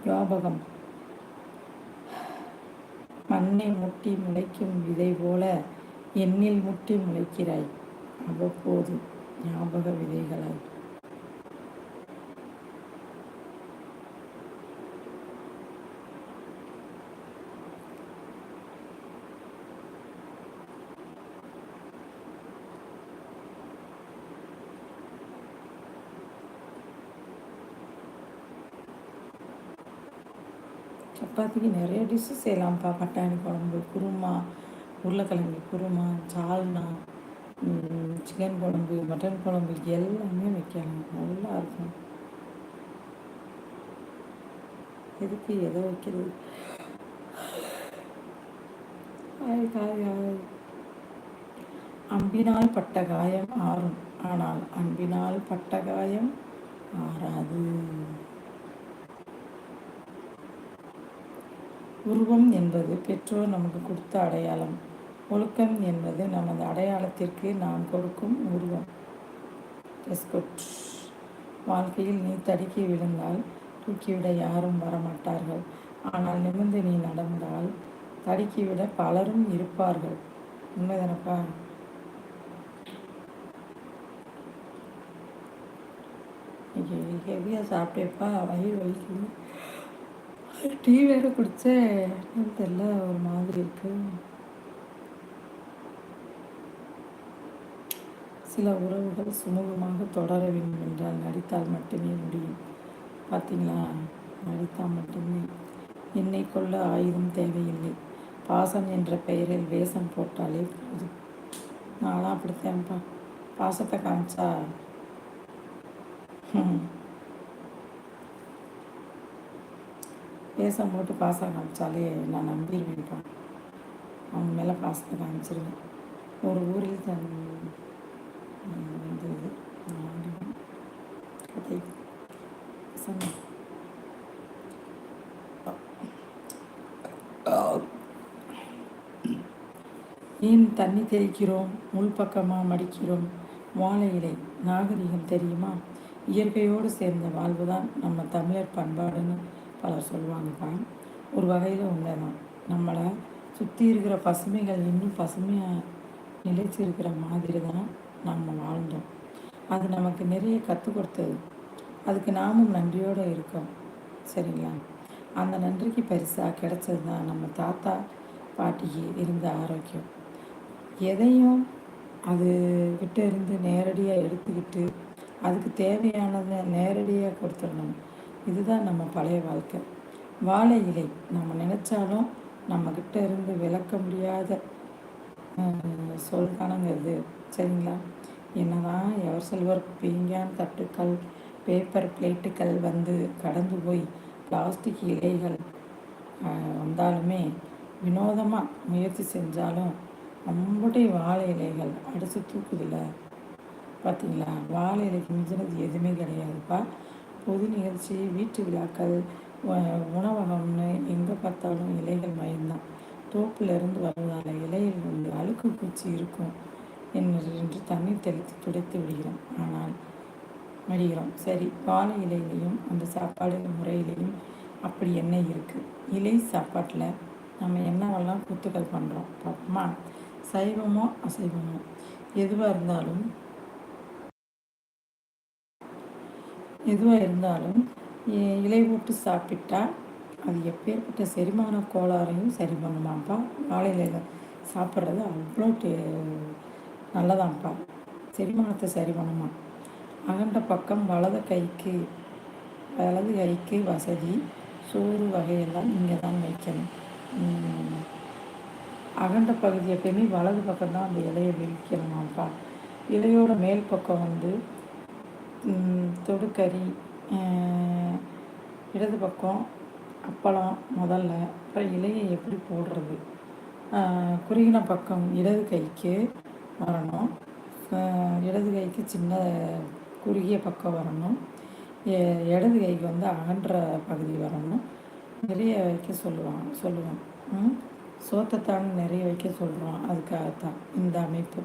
ஞாபகம். மண்ணை முட்டி முளைக்கும் விதை போல எண்ணில் முட்டி முளைக்கிறாய் அவ்வப்போது ஞாபக விதைகளாய். சப்பாத்திக்கு நிறைய டிஷ்ஷு செய்யலாம்ப்பா. பட்டாணி குழம்பு, குருமா, உருளைக்கிழங்கு குருமா, சால்னா, சிக்கன் குழம்பு, மட்டன் குழம்பு எல்லாமே வைக்கலாம். நல்லா இருக்கும். எதுக்கு எதை வைக்கிறது? அம்பினால் பட்ட காயம் ஆறும், ஆனால் அன்பினால் பட்ட காயம் ஆறாது. உருவம் என்பது பெற்றோர் நமக்கு கொடுத்த அடையாளம். ஒழுக்கம் என்பது நமது அடையாளத்திற்கு நாம் கொடுக்கும் உருவம். வாழ்க்கையில் நீ தடுக்கி விழுந்தால் தூக்கிவிட யாரும் வரமாட்டார்கள். ஆனால் நிமிர்ந்து நீ நடந்தால் தடுக்கிவிட பலரும் இருப்பார்கள். உண்மைதானப்பா? இன்னைக்கு ஹெவியாக சாப்பிட்டேப்பா, வயிறு வலிக்குது. டீ வேறு குடித்தேன், தெரியல, ஒரு மாதிரி இருக்கு. சில உறவுகள் சுமூகமாக தொடர வேண்டும் என்றால் நடித்தால் மட்டுமே முடியும். பார்த்தீங்களா? நடித்தால் மட்டுமே. என்னை கொள்ள ஆயுதம் தேவையில்லை. பாசம் என்ற பெயரில் வேஷம் போட்டாலே போதும். நான்லாம் அப்படித்தேன்ப்பா. பாசத்தை காமிச்சா வேஷம் போட்டு பாசம் காமிச்சாலே நான் நம்பிடுவேன்ப்பா. அவங்க மேலே பாசத்தை காமிச்சிருவேன். ஒரு ஊரில் வந்து கதை சொன்னேன். ஏன் தண்ணி தெளிக்கிறோம், உள்பக்கமாக மடிக்கிறோம்? வாழை இலை நாகரிகம் தெரியுமா? இயற்கையோடு சேர்ந்த வாழ்வு தான் நம்ம தமிழர் பண்பாடுன்னு பலர் சொல்லுவாங்கப்பா. ஒரு வகையில் உண்மைதான். நம்மளை சுற்றி இருக்கிற பசுமைகள் இன்னும் பசுமையாக நிலைச்சி இருக்கிற மாதிரி தான் நம்ம வாழ்ந்தோம். அது நமக்கு நிறைய கற்றுக் கொடுத்தது. அதுக்கு நாமும் நன்றியோடு இருக்கோம். சரிங்களா? அந்த நன்றிக்கு பரிசாக கிடைச்சது தான் நம்ம தாத்தா பாட்டிக்கு இருந்த ஆரோக்கியம். எதையும் அது கிட்ட இருந்து நேரடியாக எடுத்துக்கிட்டு அதுக்கு தேவையானதை நேரடியாக கொடுத்துடணும். இதுதான் நம்ம பழைய வாழ்க்கை. வாழை இலை நம்ம நினச்சாலும் நம்மக்கிட்ட இருந்து விளக்க முடியாத சொல்தானங்கிறது. சரிங்களா? என்னதான் எவர் சில்வர் பீங்கான் தட்டுக்கள், பேப்பர் பிளேட்டுகள் வந்து கடந்து போய் பிளாஸ்டிக் இலைகள் வந்தாலுமே வினோதமாக முயற்சி செஞ்சாலும் நம்முடைய வாழை இலைகள் அடித்து தூக்குதில்ல. பார்த்தீங்களா? வாழை இலைக்கு மிஞ்சினது எதுவுமே கிடையாதுப்பா. பொது நிகழ்ச்சி, வீட்டு விழாக்கள், உணவகம்னு எங்கே பார்த்தாலும் இலைகள் மயம்தான். தோப்பிலிருந்து வருவதால் இலையில் வந்து அழுக்கு பூச்சி இருக்கும் என்று தண்ணீர் தெளித்து துடைத்து விடுகிறோம். சரி, வாழை இலையிலையும் அந்த சாப்பாடு முறையிலையும் அப்படி என்ன இருக்குது? இலை சாப்பாட்டில் நம்ம என்னவெல்லாம் கூத்துக்கள் பண்ணுறோம் பார்ப்போமா? சைவமோ அசைவமோ எதுவாக இருந்தாலும் இலை போட்டு சாப்பிட்டா அது எப்பேற்பட்ட செரிமான கோளாறையும் சரி பண்ணுமாப்பா. வாழை இலையில் சாப்பிட்றது அவ்வளோ நல்லதாம்ப்பா. செரிமானத்தை சரி பண்ணுமா. அகண்ட பக்கம் வலது கைக்கு வசதி. சோறு வகையெல்லாம் இங்கே தான் வைக்கணும். அகண்ட பகுதி எப்பயுமே வலது பக்கம் தான் அந்த இலையை விரிக்கணுமாப்பா. இலையோட மேல் பக்கம் வந்து தொடுக்கறி, இடது பக்கம் அப்பளம் முதல்ல. அப்புறம் இலையை எப்படி போடுறது? குறுகின பக்கம் இடது கைக்கு வரணும். இடது கைக்கு சின்ன குறுகிய பக்கம் வரணும். இடது கைக்கு வந்து அகன்ற பகுதி வரணும். நிறைய வைக்க சொல்லுவோம். சோத்தைத்தான் நிறைய வைக்க சொல்கிறோம். அதுக்காகத்தான் இந்த அமைப்பு.